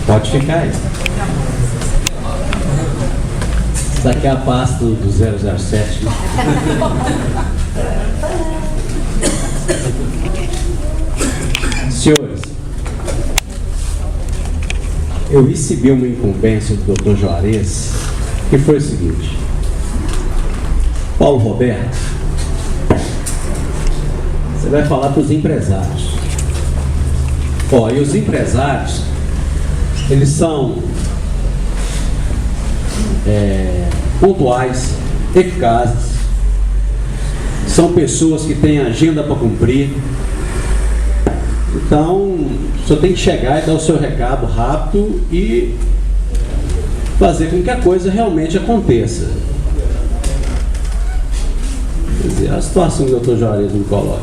Pode ficar aí. Isso aqui é a pasta do 007. Senhores, eu recebi uma incumbência do Dr. Juarez, que foi o seguinte: Paulo Roberto, você vai falar para os empresários. E os empresários, eles são pontuais, eficazes, são pessoas que têm agenda para cumprir. Então, o senhor tem que chegar e dar o seu recado rápido e fazer com que a coisa realmente aconteça. Quer dizer, a situação que o Dr. Juarez me coloca.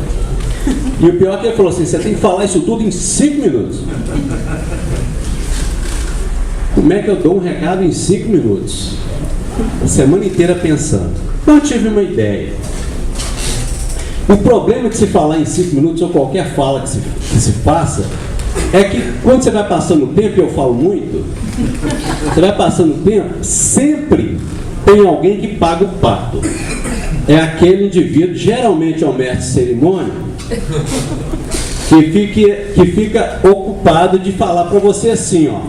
E o pior é que ele falou assim: você tem que falar isso tudo em 5 minutos. Como é que eu dou um recado em 5 minutos? A semana inteira pensando. Então eu tive uma ideia. O problema de se falar em 5 minutos, ou qualquer fala que se faça, é que quando você vai passando o tempo, e eu falo muito, você vai passando o tempo, sempre tem alguém que paga o pato. É aquele indivíduo, geralmente é o mestre de cerimônia, que fica ocupado de falar para você assim, ó,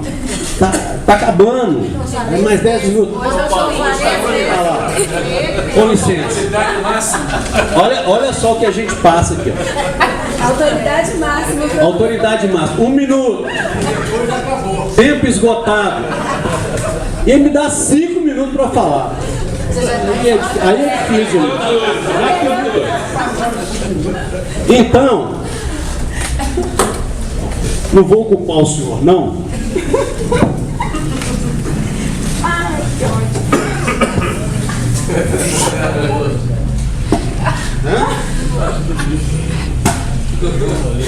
tá acabando, é mais 10 minutos. Com licença. Olha só o que a gente passa aqui, ó. Autoridade máxima. Autoridade máxima. 1 minuto. Tempo esgotado. E ele me dá 5 minutos para falar. Aí é difícil. Então, não vou ocupar o senhor, não.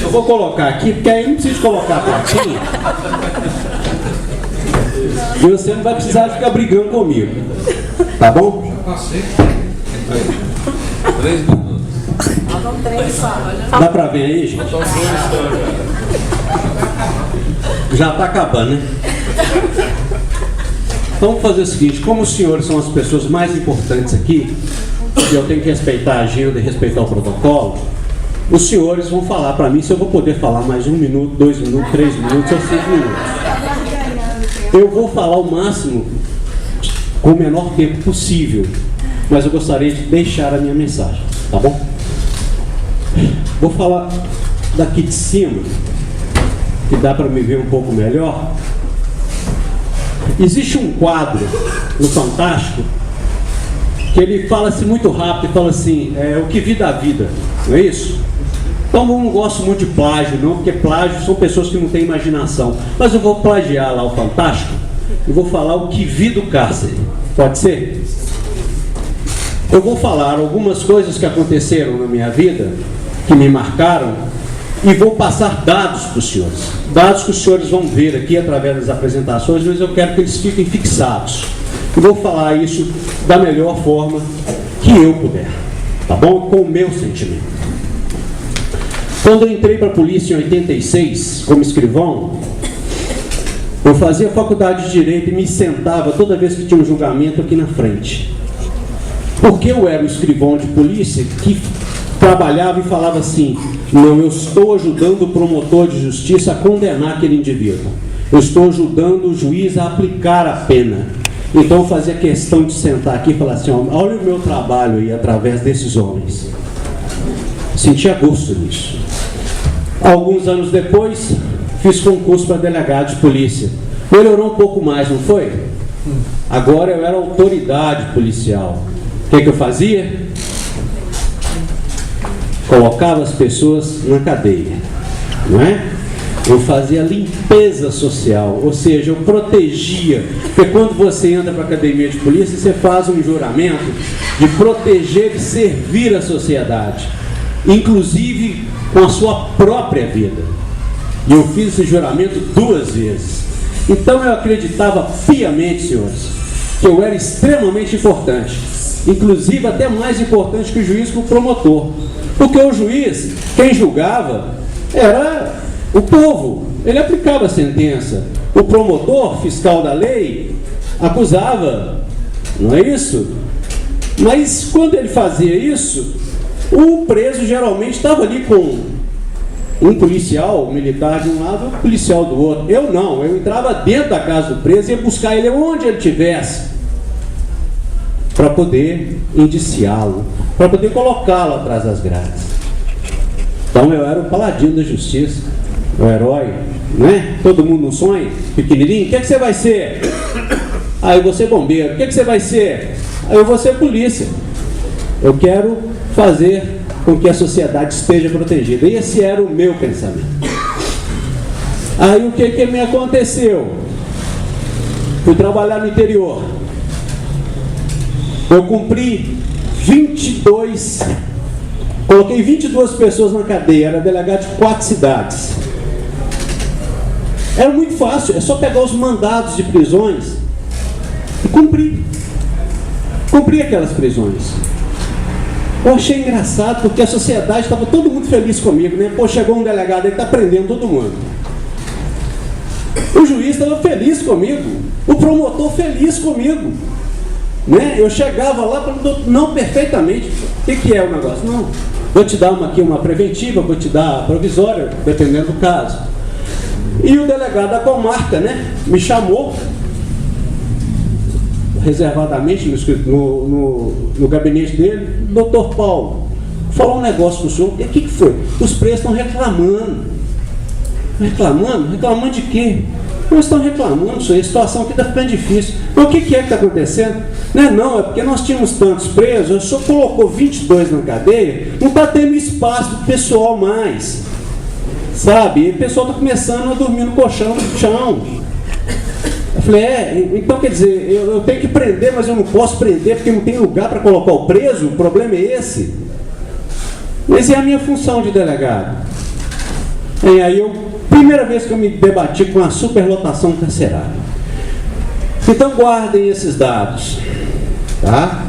Eu vou colocar aqui, porque aí não precisa colocar a plaquinha. E você não vai precisar ficar brigando comigo. Tá bom? Já passei. 3 minutos. Dá pra ver aí, gente? Já tá acabando, né? Vamos fazer o seguinte: como os senhores são as pessoas mais importantes aqui, e eu tenho que respeitar a agenda e respeitar o protocolo, os senhores vão falar para mim se eu vou poder falar mais 1 minuto, 2 minutos, 3 minutos ou 5 minutos. Eu vou falar o máximo com o menor tempo possível, mas eu gostaria de deixar a minha mensagem, tá bom? Vou falar daqui de cima, que dá para me ver um pouco melhor. Existe um quadro no Fantástico que ele fala-se muito rápido e fala assim: o que vi da vida, não é isso? Então eu não gosto muito de plágio, não, porque plágio são pessoas que não têm imaginação. Mas eu vou plagiar lá o Fantástico e vou falar o que vi do cárcere. Pode ser? Eu vou falar algumas coisas que aconteceram na minha vida, que me marcaram, e vou passar dados para os senhores. Dados que os senhores vão ver aqui através das apresentações, mas eu quero que eles fiquem fixados. E vou falar isso da melhor forma que eu puder, tá bom? Com o meu sentimento. Quando eu entrei para a polícia em 86, como escrivão, eu fazia faculdade de Direito e me sentava toda vez que tinha um julgamento aqui na frente. Porque eu era um escrivão de polícia que trabalhava e falava assim: não, eu estou ajudando o promotor de justiça a condenar aquele indivíduo. Eu estou ajudando o juiz a aplicar a pena. Então eu fazia questão de sentar aqui e falar assim: olha o meu trabalho aí através desses homens. Sentia gosto nisso. Alguns anos depois, fiz concurso para delegado de polícia. Melhorou um pouco mais, não foi? Agora eu era autoridade policial. O que eu fazia? Colocava as pessoas na cadeia, não é? Eu fazia limpeza social, ou seja, eu protegia. Porque quando você entra para a academia de polícia, você faz um juramento de proteger e servir a sociedade, inclusive com a sua própria vida. E eu fiz esse juramento 2 vezes. Então eu acreditava piamente, senhores, que eu era extremamente importante, inclusive até mais importante que o juiz, que o promotor. Porque o juiz, quem julgava, era o povo. Ele aplicava a sentença. o promotor fiscal da lei acusava, não é isso? Mas quando ele fazia isso, o preso geralmente estava ali com um policial militar de um lado e um policial do outro. Eu não, eu entrava dentro da casa do preso e ia buscar ele onde ele estivesse, para poder indiciá-lo, para poder colocá-lo atrás das grades. Então eu era o paladino da justiça, o herói, né? Todo mundo não sonha, pequenininho. O que você vai ser? Eu vou ser bombeiro. O que você vai ser? Eu vou ser polícia. Eu quero fazer com que a sociedade esteja protegida. Esse era o meu pensamento. Aí o que me aconteceu? Fui trabalhar no interior. Eu cumpri 22, coloquei 22 pessoas na cadeia, era delegado de 4 cidades. Era muito fácil, é só pegar os mandados de prisões e cumprir aquelas prisões. Eu achei engraçado, porque a sociedade estava todo mundo feliz comigo, né? Pô, chegou um delegado, ele está prendendo todo mundo. O juiz estava feliz comigo, o promotor feliz comigo, né? Eu chegava lá falando, não, perfeitamente, o que é o negócio? Não, vou te dar uma preventiva, vou te dar a provisória, dependendo do caso. E o delegado da comarca, né, me chamou reservadamente no gabinete dele. Doutor Paulo, vou falar um negócio com o senhor. E o que foi? Os presos estão reclamando. Reclamando de quê? Eles estão reclamando, senhor, a situação aqui está ficando difícil. Mas o que é que está acontecendo? Não, é porque nós tínhamos tantos presos, o senhor colocou 22 na cadeia, não está tendo espaço do pessoal mais, sabe? E o pessoal está começando a dormir no colchão, no chão. Eu falei, então quer dizer, eu tenho que prender, mas eu não posso prender porque não tem lugar para colocar o preso? O problema é esse? Essa é a minha função de delegado. Aí primeira vez que eu me debati com a superlotação carcerária. Então guardem esses dados, tá?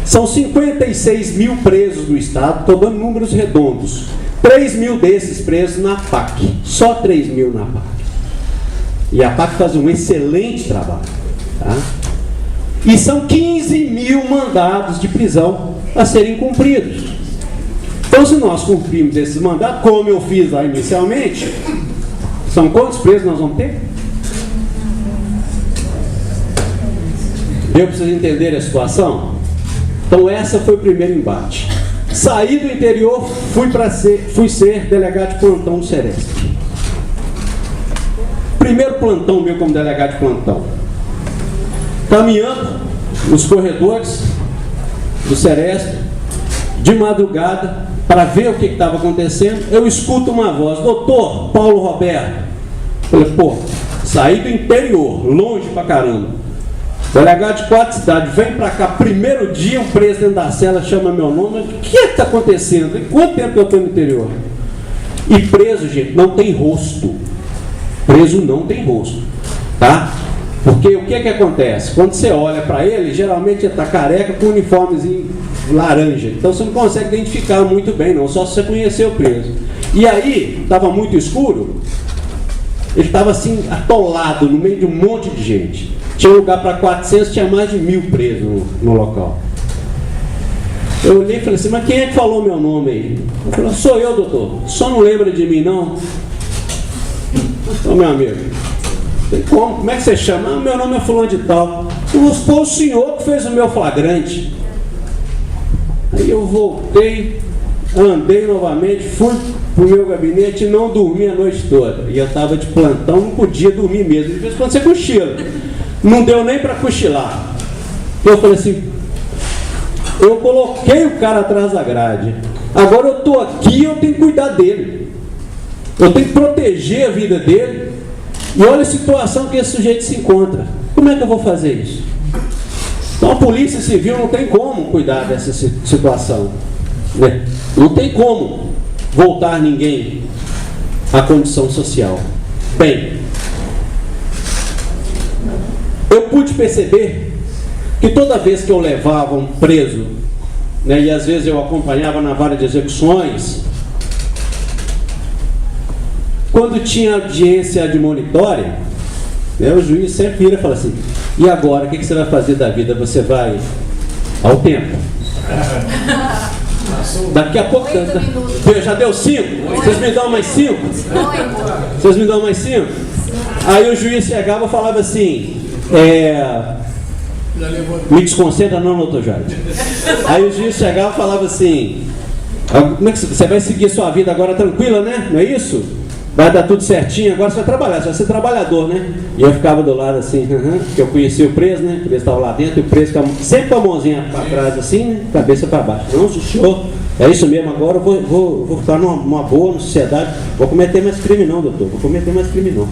São 56 mil presos no estado, estou dando números redondos. 3 mil desses presos na PAC, só 3 mil na PAC. E a PAC faz um excelente trabalho, tá? E são 15 mil mandados de prisão a serem cumpridos. Então, se nós cumprirmos esses mandados, como eu fiz lá inicialmente, são quantos presos nós vamos ter? Deu para vocês entenderem a situação? Então, essa foi o primeiro embate. Saí do interior, fui ser delegado de plantão do Sereste. Primeiro plantão meu como delegado de plantão. Caminhando nos corredores do Sereste, de madrugada, para ver o que estava acontecendo, eu escuto uma voz, doutor Paulo Roberto. Falei, saí do interior, longe pra caramba. Delegado de 4 cidades, vem pra cá, primeiro dia, um preso dentro da cela chama meu nome. O que está acontecendo? E quanto tempo que eu estou no interior? E preso, gente, não tem rosto. Preso não tem rosto, tá? Porque o que acontece? Quando você olha para ele, geralmente ele está careca com um uniformezinho laranja. Então você não consegue identificar muito bem, não, só se você conhecer o preso. E aí, estava muito escuro, ele estava assim, atolado no meio de um monte de gente. Tinha lugar para 400, tinha mais de 1.000 presos no local. Eu olhei e falei assim, mas quem é que falou meu nome aí? Eu falei, sou eu, doutor. Só não lembra de mim, não? Então, meu amigo, como é que você chama? Meu nome é fulano de tal. Foi o senhor que fez o meu flagrante. Aí eu voltei, andei novamente, fui para o meu gabinete e não dormi a noite toda. E eu estava de plantão, não podia dormir mesmo. De vez em quando você cochila. Não deu nem para cochilar. Eu falei assim, eu coloquei o cara atrás da grade. Agora eu estou aqui e eu tenho que cuidar dele. Eu tenho que proteger a vida dele. E olha a situação que esse sujeito se encontra. Como é que eu vou fazer isso? Então a polícia civil não tem como cuidar dessa situação, né? Não tem como voltar ninguém à condição social. Bem, eu pude perceber que toda vez que eu levava um preso, né, e às vezes eu acompanhava na vara de execuções, quando tinha audiência admonitória, Né? O juiz sempre vira e fala assim, e agora, o que você vai fazer da vida? Você vai ao tempo. Daqui a pouco, já deu 5? Vocês me dão mais 5? Vocês me dão mais 5? Aí o juiz chegava e falava assim, me desconcentra não, doutor Jorge. Aí o juiz chegava e falava assim, como é que você vai seguir a sua vida agora tranquila, né? Não é isso? Vai dar tudo certinho, agora você vai trabalhar, você vai ser trabalhador, né? E eu ficava do lado assim, porque eu conhecia o preso, né? O preso estava lá dentro, e o preso ficava sempre com a mãozinha para trás assim, né? Cabeça para baixo. Não, senhor, é isso mesmo, agora eu vou ficar numa boa, na sociedade, vou cometer mais crime não, doutor, vou cometer mais crime não.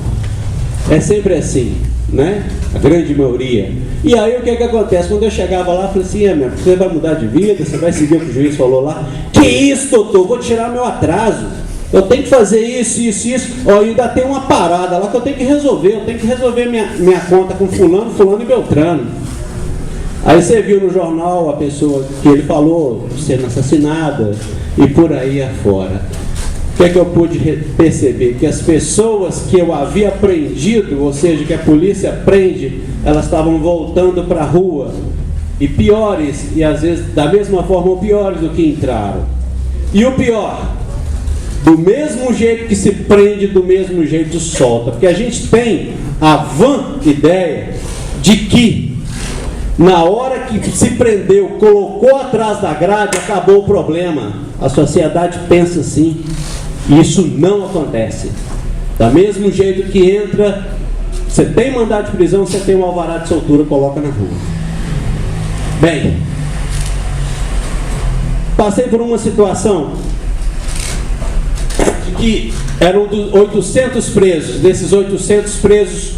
É sempre assim, né? A grande maioria. E aí o que acontece? Quando eu chegava lá, eu falei assim, meu, você vai mudar de vida, você vai seguir o que o juiz falou lá. Que isso, doutor? Vou tirar meu atraso. Eu tenho que fazer isso. Ó, ainda tem uma parada lá que eu tenho que resolver. Eu tenho que resolver minha conta com fulano e beltrano. Aí você viu no jornal a pessoa que ele falou sendo assassinada e por aí afora. O que é que eu pude perceber? Que as pessoas que eu havia prendido, ou seja, que a polícia prende, elas estavam voltando para a rua. E piores, e às vezes da mesma forma ou piores do que entraram. E o pior, do mesmo jeito que se prende, do mesmo jeito solta. Porque a gente tem a vã ideia de que na hora que se prendeu, colocou atrás da grade, acabou o problema. A sociedade pensa assim. E isso não acontece. Da mesmo jeito que entra, você tem mandado de prisão, você tem um alvará de soltura, coloca na rua. Bem, passei por uma situação de que eram 800 presos. Desses 800 presos,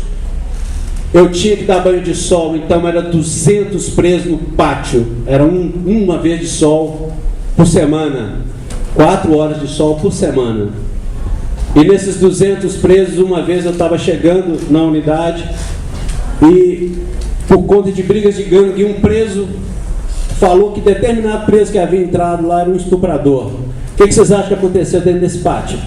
eu tinha que dar banho de sol, então era 200 presos no pátio. Era uma vez de sol por semana. 4 horas de sol por semana. E nesses 200 presos, uma vez eu estava chegando na unidade e, por conta de brigas de gangue, um preso falou que determinado preso que havia entrado lá era um estuprador. O que vocês acham que aconteceu dentro desse pátio?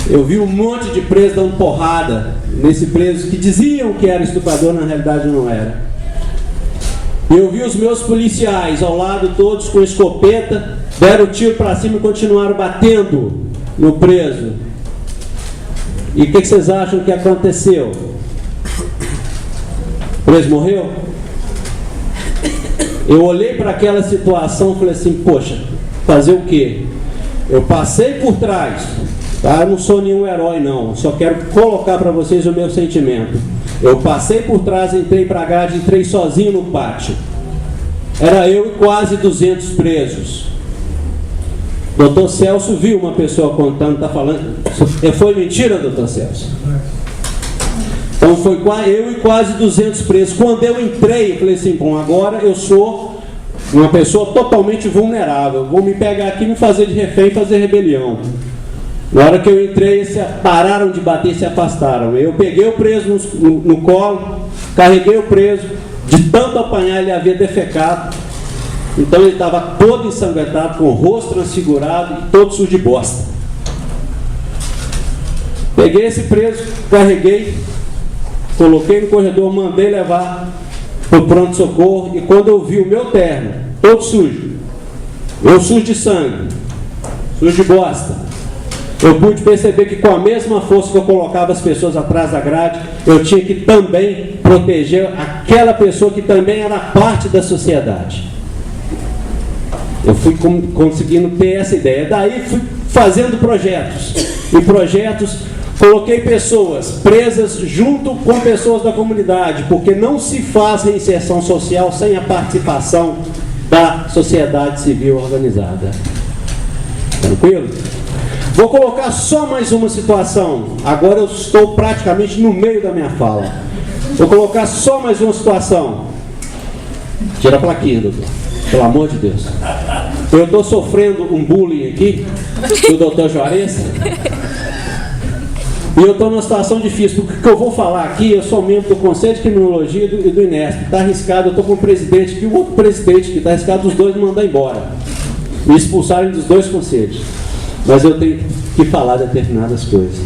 Eu vi um monte de presos dando porrada nesse preso que diziam que era estuprador, na realidade não era. Eu vi os meus policiais ao lado, todos com escopeta, deram tiro para cima e continuaram batendo no preso. E o que vocês acham que aconteceu? O preso morreu? Eu olhei para aquela situação e falei assim, poxa, fazer o quê? Eu passei por trás, tá? Eu não sou nenhum herói não, só quero colocar para vocês o meu sentimento. Eu passei por trás, entrei para a grade, entrei sozinho no pátio. Era eu e quase 200 presos. Doutor Celso viu uma pessoa contando, está falando. Foi mentira, doutor Celso? Então foi eu e quase 200 presos. Quando eu entrei, eu falei assim, bom, agora eu sou uma pessoa totalmente vulnerável. Vou me pegar aqui, me fazer de refém e fazer rebelião. Na hora que eu entrei, eles pararam de bater e se afastaram. Eu peguei o preso no colo, carreguei o preso, de tanto apanhar ele havia defecado. Então ele estava todo ensanguentado, com o rosto transfigurado e todo sujo de bosta. Peguei esse preso, carreguei, coloquei no corredor, mandei levar para o pronto-socorro. E quando eu vi o meu terno, todo sujo, eu sujo de sangue, sujo de bosta, eu pude perceber que com a mesma força que eu colocava as pessoas atrás da grade, eu tinha que também proteger aquela pessoa que também era parte da sociedade. Eu fui conseguindo ter essa ideia. Daí fui fazendo projetos. E projetos, coloquei pessoas presas junto com pessoas da comunidade, porque não se faz reinserção social sem a participação da sociedade civil organizada. Tranquilo? Vou colocar só mais uma situação. Agora eu estou praticamente no meio da minha fala. Vou colocar só mais uma situação. Tira a plaquinha, doutor. Pelo amor de Deus. Eu estou sofrendo um bullying aqui do doutor Juarez. E eu estou numa situação difícil. Porque o que eu vou falar aqui, eu sou membro do Conselho de Criminologia e do INESP. Está arriscado, eu estou com o presidente aqui, o outro presidente que está arriscado dos dois me mandar embora. Me expulsarem dos dois conselhos. Mas eu tenho que falar determinadas coisas.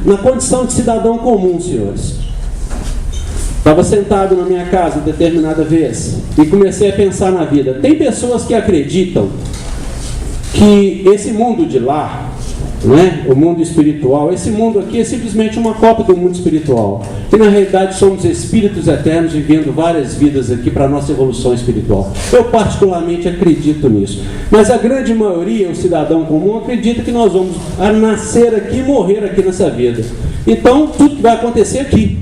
na condição de cidadão comum, senhores. Estava sentado na minha casa determinada vez e comecei a pensar na vida. Tem pessoas que acreditam que esse mundo de lá, né, o mundo espiritual, esse mundo aqui é simplesmente uma cópia do mundo espiritual. Que na realidade somos espíritos eternos vivendo várias vidas aqui para a nossa evolução espiritual. Eu particularmente acredito nisso. Mas a grande maioria, o cidadão comum, acredita que nós vamos nascer aqui e morrer aqui nessa vida. Então, tudo que vai acontecer aqui.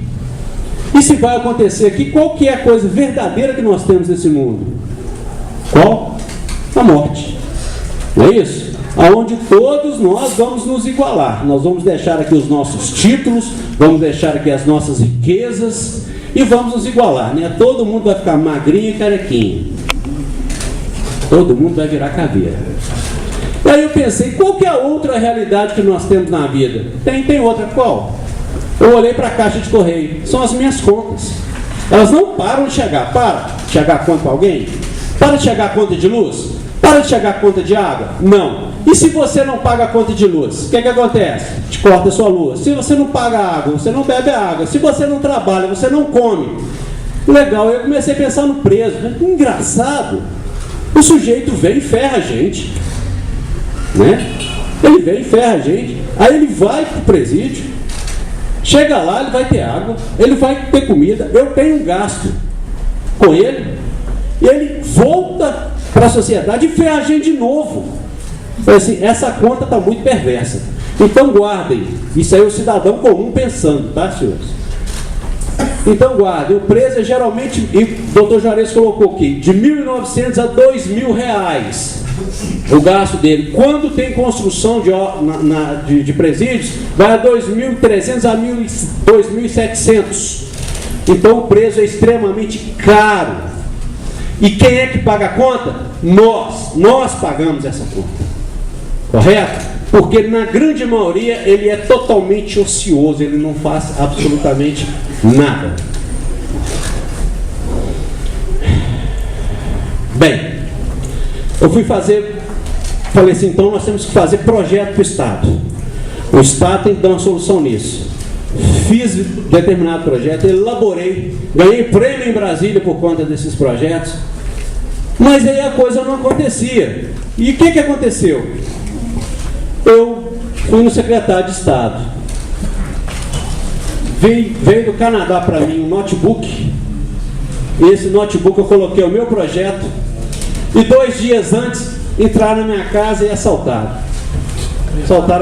E se vai acontecer aqui, qual que é a coisa verdadeira que nós temos nesse mundo? Qual? A morte. Não é isso? Aonde todos nós vamos nos igualar. Nós vamos deixar aqui os nossos títulos, vamos deixar aqui as nossas riquezas e vamos nos igualar, né? Todo mundo vai ficar magrinho e carequinho. Todo mundo vai virar caveira. E aí eu pensei, qual que é a outra realidade que nós temos na vida? Tem outra, qual? Eu olhei para a caixa de correio, são as minhas contas. Elas não param de chegar. Para de chegar a conta para alguém? Para de chegar a conta de luz? Para de chegar a conta de água? Não. E se você não paga a conta de luz? O que acontece? Te corta a sua luz. Se você não paga a água, você não bebe a água. Se você não trabalha, você não come. Legal, eu comecei a pensar no preso. Engraçado. O sujeito vem e ferra a gente. Né? Ele vem e ferra a gente. Aí ele vai para o presídio. Chega lá, ele vai ter água. Ele vai ter comida. Eu tenho um gasto com ele. E ele volta para a sociedade e ferra a gente de novo. Assim, essa conta está muito perversa. Então guardem. Isso aí é o cidadão comum pensando, tá, senhores? Então guardem. O preço é geralmente, e o doutor Juarez colocou aqui, de R$ 1.900 a R$ 2.000 o gasto dele. Quando tem construção de presídios, vai a 2.300 a 2.700. Então o preço é extremamente caro. E quem é que paga a conta? Nós pagamos essa conta. Correto? Porque na grande maioria ele é totalmente ocioso, ele não faz absolutamente nada. Bem, eu falei assim, então nós temos que fazer projeto para o Estado. O Estado tem que dar uma solução nisso. Fiz determinado projeto, elaborei, ganhei prêmio em Brasília por conta desses projetos, mas aí a coisa não acontecia. E o que aconteceu? Eu fui no secretário de Estado, veio do Canadá para mim um notebook, e esse notebook eu coloquei o meu projeto, e 2 dias antes entraram na minha casa e assaltaram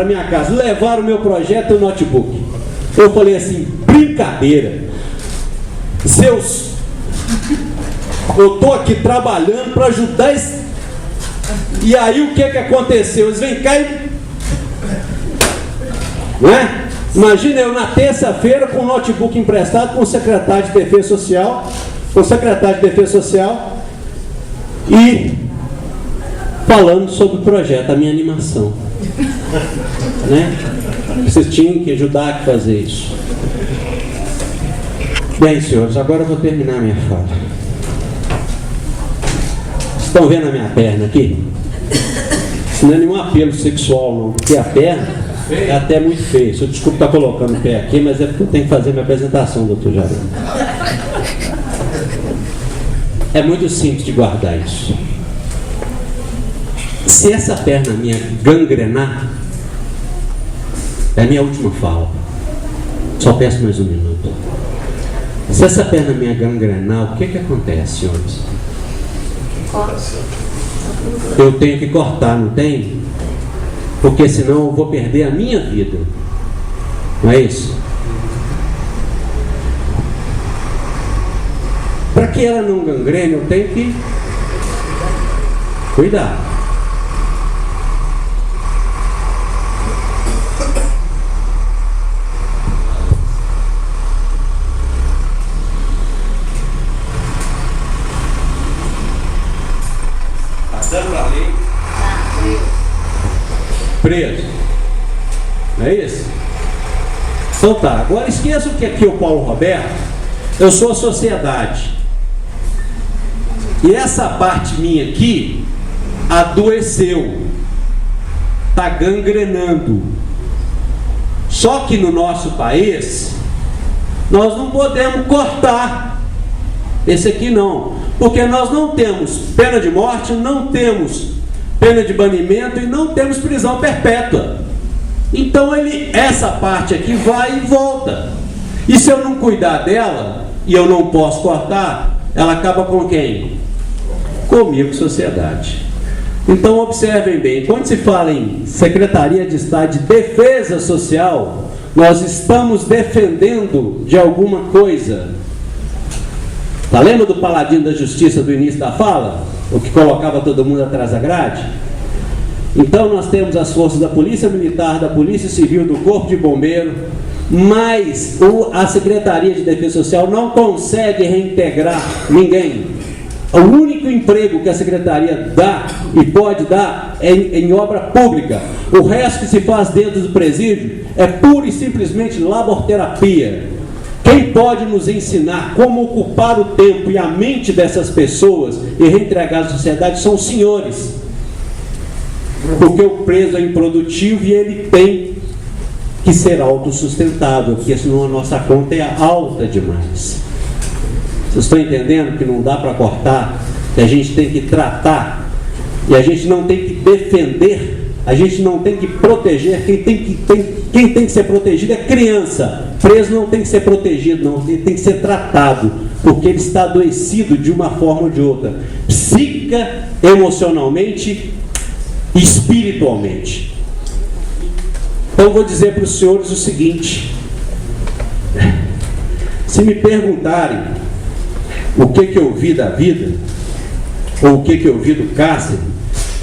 a minha casa, levaram o meu projeto e o notebook. Eu falei assim, brincadeira, Zeus, eu estou aqui trabalhando para ajudar e aí o que aconteceu? Eles vêm cá e... Né? Imagina eu na terça-feira com o notebook emprestado com o secretário de Defesa Social, e falando sobre o projeto, a minha animação. Né? Vocês tinham que ajudar a fazer isso. Bem, senhores, agora eu vou terminar a minha fala. Estão vendo a minha perna aqui? Isso não é nenhum apelo sexual, não, porque a perna é até muito feia. Eu desculpe estar colocando o pé aqui, mas é porque eu tenho que fazer minha apresentação, doutor Jardim. É muito simples de guardar isso. Se essa perna minha gangrenar, é a minha última fala. Só peço mais um minuto. Se essa perna minha gangrenar, o que acontece, senhores? Eu tenho que cortar, não tem? Porque senão eu vou perder a minha vida. Não é isso? Para que ela não gangrene, eu tenho que cuidar. Preso. Não é isso? Então tá, agora esqueça o que aqui é o Paulo Roberto. Eu sou a sociedade. E essa parte minha aqui adoeceu. Está gangrenando. Só que no nosso país, nós não podemos cortar esse aqui não, porque nós não temos pena de morte, não temos pena de banimento e não temos prisão perpétua. Então essa parte aqui vai e volta. E se eu não cuidar dela, e eu não posso cortar, ela acaba com quem? Comigo, sociedade. Então observem bem, quando se fala em Secretaria de Estado de Defesa Social, nós estamos defendendo de alguma coisa. Tá, lembra do paladino da justiça do início da fala? O que colocava todo mundo atrás da grade? Então nós temos as forças da Polícia Militar, da Polícia Civil, do Corpo de Bombeiro, mas a Secretaria de Defesa Social não consegue reintegrar ninguém. O único emprego que a Secretaria dá e pode dar é em obra pública. O resto que se faz dentro do presídio é pura e simplesmente laborterapia. Quem pode nos ensinar como ocupar o tempo e a mente dessas pessoas e reentregar à sociedade são os senhores. Porque o preso é improdutivo e ele tem que ser autossustentável, porque senão a nossa conta é alta demais. Vocês estão entendendo que não dá para cortar, que a gente tem que tratar, e a gente não tem que defender, a gente não tem que proteger. Quem tem que ser protegido é criança. Preso não tem que ser protegido, não, ele tem que ser tratado, porque ele está adoecido de uma forma ou de outra, psíquica, emocionalmente e espiritualmente. Então vou dizer para os senhores o seguinte: se me perguntarem o que eu vi da vida, ou o que eu vi do cárcere,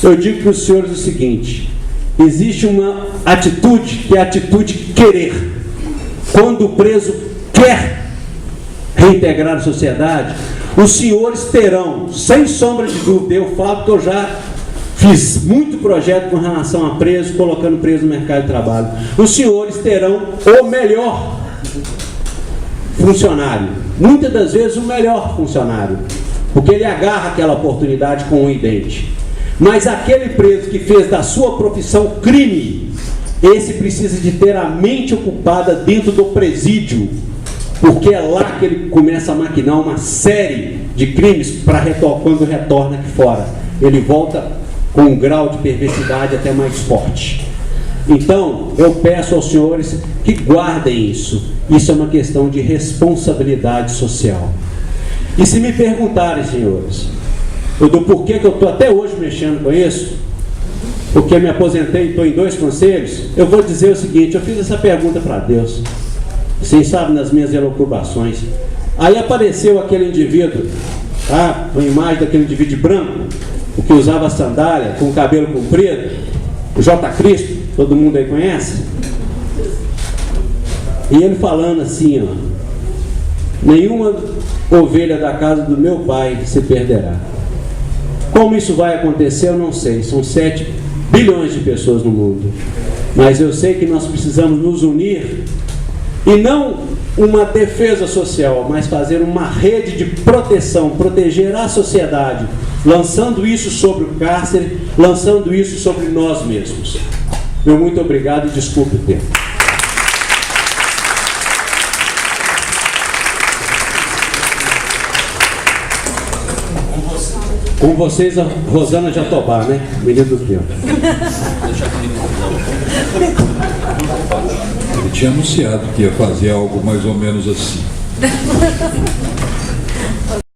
eu digo para os senhores o seguinte: existe uma atitude que é a atitude de querer. Quando o preso quer reintegrar a sociedade, os senhores terão, sem sombra de dúvida, eu falo que eu já fiz muito projeto com relação a preso, colocando preso no mercado de trabalho, os senhores terão o melhor funcionário, muitas das vezes o melhor funcionário, porque ele agarra aquela oportunidade com o dente. Mas aquele preso que fez da sua profissão crime, esse precisa de ter a mente ocupada dentro do presídio, porque é lá que ele começa a maquinar uma série de crimes para quando retorna aqui fora. Ele volta com um grau de perversidade até mais forte. Então, eu peço aos senhores que guardem isso. Isso é uma questão de responsabilidade social. E se me perguntarem, senhores, do porquê que eu estou até hoje mexendo com isso, porque me aposentei e estou em 2 conselhos, eu vou dizer o seguinte: eu fiz essa pergunta para Deus, vocês sabem, nas minhas elucubrações. Aí apareceu aquele indivíduo, tá? Uma imagem daquele indivíduo branco, o que usava sandália, com o cabelo comprido, o J. Cristo, todo mundo aí conhece? E ele falando assim, ó: nenhuma ovelha da casa do meu pai se perderá. Como isso vai acontecer, eu não sei. São 7 bilhões de pessoas no mundo. Mas eu sei que nós precisamos nos unir, e não uma defesa social, mas fazer uma rede de proteção, proteger a sociedade, lançando isso sobre o cárcere, lançando isso sobre nós mesmos. Meu muito obrigado e desculpe o tempo. Com vocês, a Rosana Jatobá, né? Menina do tempo. Ele tinha anunciado que ia fazer algo mais ou menos assim.